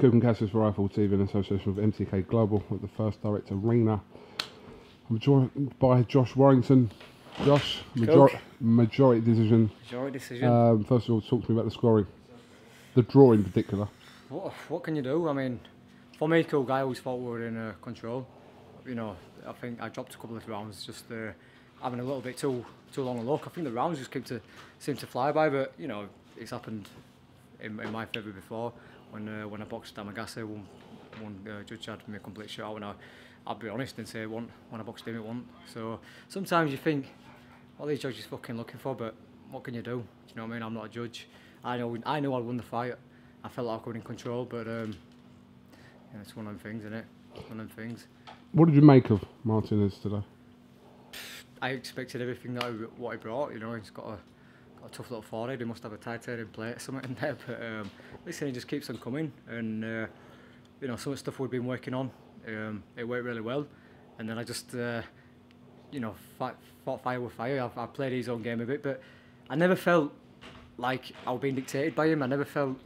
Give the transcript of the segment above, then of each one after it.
KUGAN CASSIUS for Rifle TV in association with MTK Global with the First Direct Arena. I'm joined by Josh Warrington. Josh, majority decision. Majority decision. First of all, talk to me about the scoring. The draw in particular. What can you do? I mean, for me, KUGAN, I always thought we were in control. You know, I think I dropped a couple of rounds just having a little bit too long a look. I think the rounds just seem to fly by, but you know, it's happened in my favour before when I boxed Damagase, one judge had me a complete shot, and I'll be honest and say when I boxed him it won. So sometimes you think, what are these judges fucking looking for? But what can you do? Do you know what I mean? I'm not a judge. I know I won the fight. I felt like I was in control, but yeah, it's one of them things, isn't it? One of them things. What did you make of Martinez today? I expected everything what he brought. You know, he's got a tough little forehead. He must have a titanium plate or something in there. But listen, he just keeps on coming, and you know, some of the stuff we've been working on, it worked really well. And then I just, you know, fought fire with fire. I played his own game a bit, but I never felt like I was being dictated by him. I never felt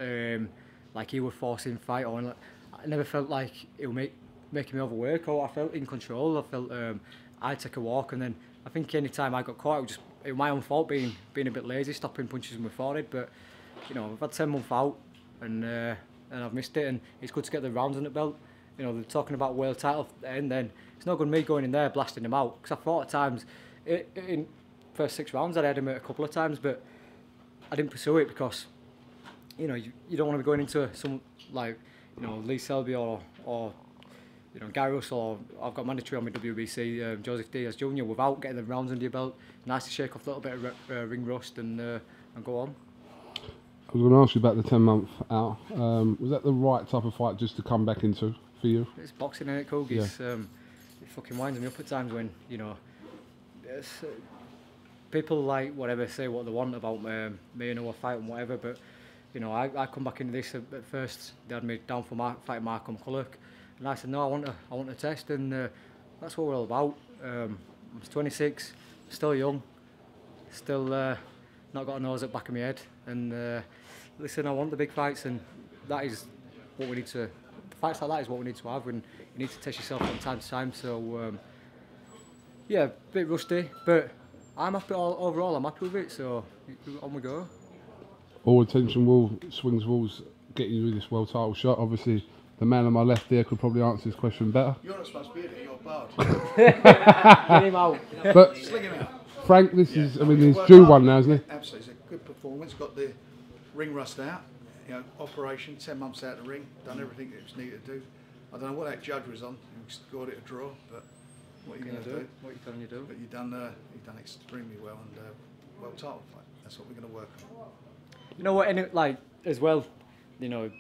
like he was forcing fight, or I never felt like he was making me overwork. Or I felt in control. I felt I'd take a walk, and then I think any time I got caught, it was my own fault being a bit lazy, stopping punches in my forehead. But you know, I've had 10 months out, and I've missed it. And it's good to get the rounds on the belt. You know, they're talking about world title, and then it's not good me going in there blasting him out, because I thought at times in first 6 rounds I had him a couple of times, but I didn't pursue it because you know you don't want to be going into some like you know Lee Selby or you know Gary Russell, or I've got mandatory on my WBC Joseph Diaz Jr. without getting the rounds under your belt. Nice to shake off a little bit of ring rust and go on. I was going to ask you about the 10-month out. Was that the right type of fight just to come back into for you? It's boxing, isn't it, Kogi? Yeah. It fucking winds me up at times when you know people like whatever say what they want about me and who I fight and whatever, but you know I come back into this at first. They had me down for fighting Markham Culloch, and I said no, I want to test, and that's what we're all about. I'm 26, still young, still not got a nose at the back of my head, and listen, I want the big fights, and that is what we need to. Fights like that is what we need to have, and you need to test yourself from time to time. So yeah, a bit rusty, but I'm happy overall. I'm happy with it. So on we go. All attention swings towards getting you this world title shot. Obviously, the man on my left there could probably answer this question better. You're not supposed to be here. You're barred. Get him out. But Sling him out. Frank, this is, I mean, he's due one now, isn't he? Absolutely, it's a good performance. Got the ring rust out. You know, operation, 10 months out of the ring. Done everything it was needed to do. I don't know what that judge was on. He scored it a draw, but what are you going to do? What are you telling you to do? But you've done extremely well, and well title fight. That's what we're going to work on. You know what? And like as well, you know,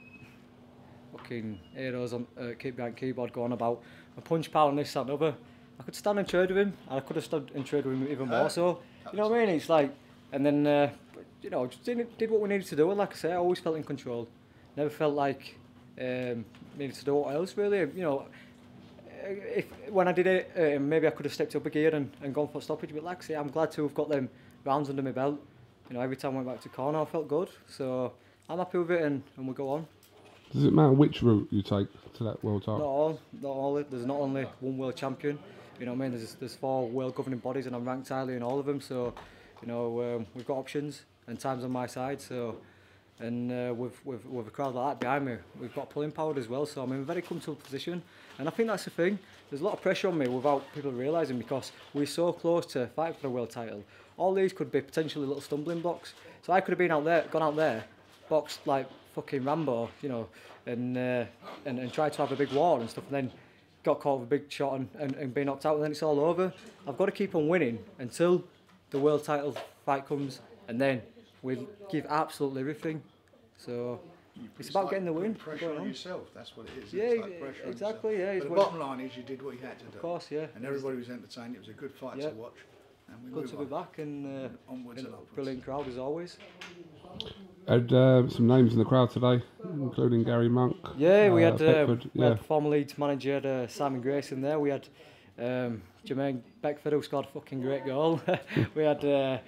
fucking heroes on keep behind keyboard going about a punch power and this that and other. I could stand and trade with him, and I could have stood and traded with him even more. So you know what I mean? It's like, and then you know, just did what we needed to do. And like I say, I always felt in control. Never felt like needed to do what else really. You know, when I did it, maybe I could have stepped up a gear and gone for stoppage. But like I say, I'm glad to have got them rounds under my belt. You know, every time I went back to corner, I felt good. So I'm happy with it, and we'll go on. Does it matter which route you take to that world title? Not all. There's not only one world champion. You know what I mean? There's 4 world governing bodies, and I'm ranked highly in all of them. So, you know, we've got options, and time's on my side. So, and with a crowd like that behind me, we've got pulling power as well. So I'm in a very comfortable position, and I think that's the thing. There's a lot of pressure on me without people realising, because we're so close to fighting for the world title. All these could be potentially little stumbling blocks. So I could have gone out there, boxed like fucking Rambo, you know, and tried to have a big war and stuff, and then got caught with a big shot and been knocked out, and then it's all over. I've got to keep on winning until the world title fight comes, and then we'll give absolutely everything. So it's about getting the win. Pressure on yourself, that's what it is. Yeah, it's like pressure exactly. On yeah. but the bottom line is you did what you had to do. Of course, yeah. And everybody was entertained. It was a good fight to watch. And we good to be back, and onwards and upwards. Brilliant crowd as always. Had some names in the crowd today, including Gary Monk. Yeah, we had former Leeds manager Simon Grace in there. We had Jermaine Beckford, who scored a fucking great goal. We had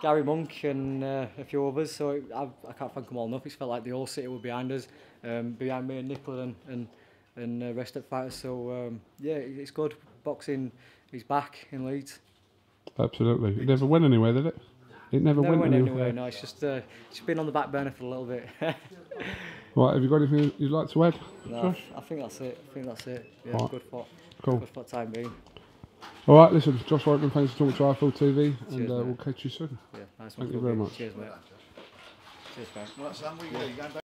Gary Monk and a few others. So I can't thank them all enough. It's felt like the whole city were behind us, behind me and Nicola and the rest of the fighters. So yeah, it's good. Boxing is back in Leeds. Absolutely. It never went anywhere, did it? It never went anywhere. No, it's just been on the back burner for a little bit. Right, have you got anything you'd like to add, No, Josh? I think that's it. Yeah, Right. good for Cool. good for the time being. All right, listen, Josh Warrington, thanks for talking to iField TV, and Cheers, we'll mate. catch you soon. Yeah, nice one. Thank you very much. Cheers, mate. Cheers, mate. Well, that's done. What are you going back?